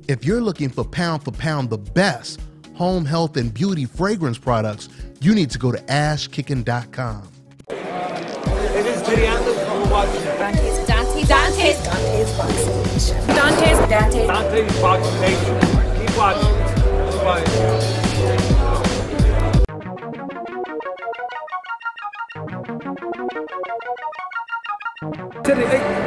If you're looking for pound the best home health and beauty fragrance products, you need to go to ashkickin.com. It is Brianna. We're watching Dante's Boxing Nation. Dante's Boxing Nation. Keep watching. Keep watching.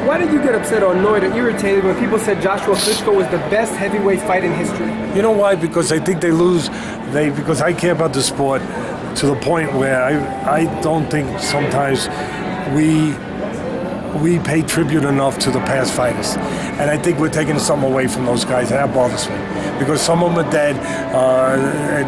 Why did you get upset or annoyed or irritated when people said Joshua Klitschko was the best heavyweight fight in history? You know why? Because I think they lose. Because I care about the sport to the point where I don't think sometimes we pay tribute enough to the past fighters. And I think we're taking something away from those guys, and that bothers me. Because some of them are dead.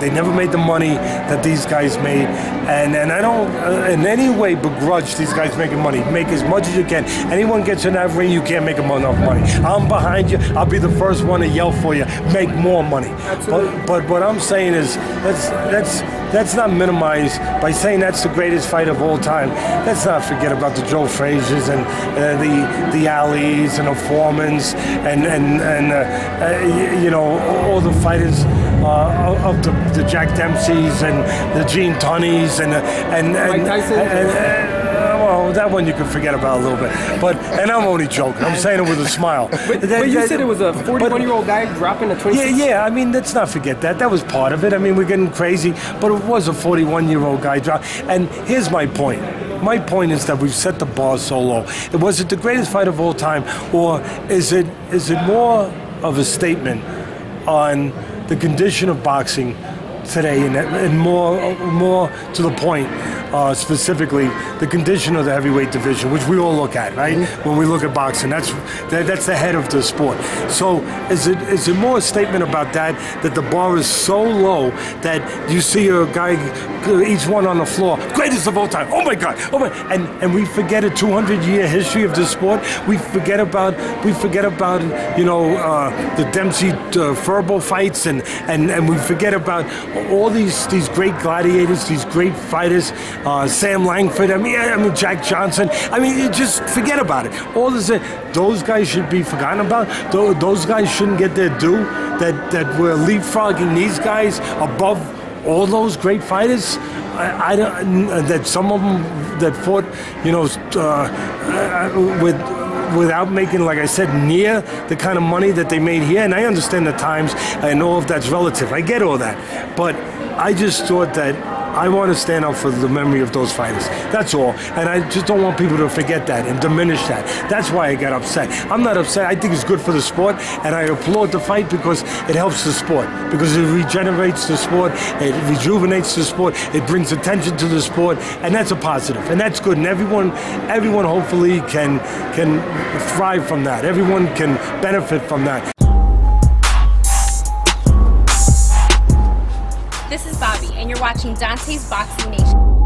They never made the money that these guys made. And I don't in any way begrudge these guys making money. Make as much as you can. Anyone gets in that ring, you can't make enough money. I'm behind you. I'll be the first one to yell for you. Make more money. Absolutely. But what I'm saying is, let's not minimize by saying that's the greatest fight of all time. Let's not forget about the Joe Frazier's and the Alis and the Foremans and you know, all the fighters of the Jack Dempseys and the Gene Tunneys and Mike Tyson. Well, that one you can forget about a little bit. And I'm only joking. I'm saying it with a smile. But you said it was a 41-year-old guy dropping a 26. Yeah. I mean, let's not forget that. That was part of it. I mean, we're getting crazy, but it was a 41-year-old guy drop. And here's my point. My point is that we've set the bar so low. Was it the greatest fight of all time, or is it more of a statement on the condition of boxing today, and more to the point, specifically the condition of the heavyweight division, which we all look at, right? Mm-hmm. When we look at boxing, that's the head of the sport. So is it more a statement about that the bar is so low that you see a guy, each one on the floor, greatest of all time, oh my God, and we forget a 200-year history of this sport. We forget about you know, the Dempsey Furbo fights, and we forget about all these great gladiators, these great fighters, Sam Langford, I mean Jack Johnson. I mean, you just forget about it. All this, those guys should be forgotten about. Those guys shouldn't get their due. That we're leapfrogging these guys above all those great fighters. I don't. That some of them that fought, you know, without making, like I said, near the kind of money that they made here. And I understand the times and all of that's relative. I get all that. But I just thought that I want to stand up for the memory of those fighters. That's all. And I just don't want people to forget that and diminish that. That's why I got upset. I'm not upset. I think it's good for the sport, and I applaud the fight because it helps the sport. Because it regenerates the sport, it rejuvenates the sport, it brings attention to the sport, and that's a positive. And that's good. And everyone hopefully can thrive from that. Everyone can benefit from that. This is Bobby, and you're watching Dante's Boxing Nation.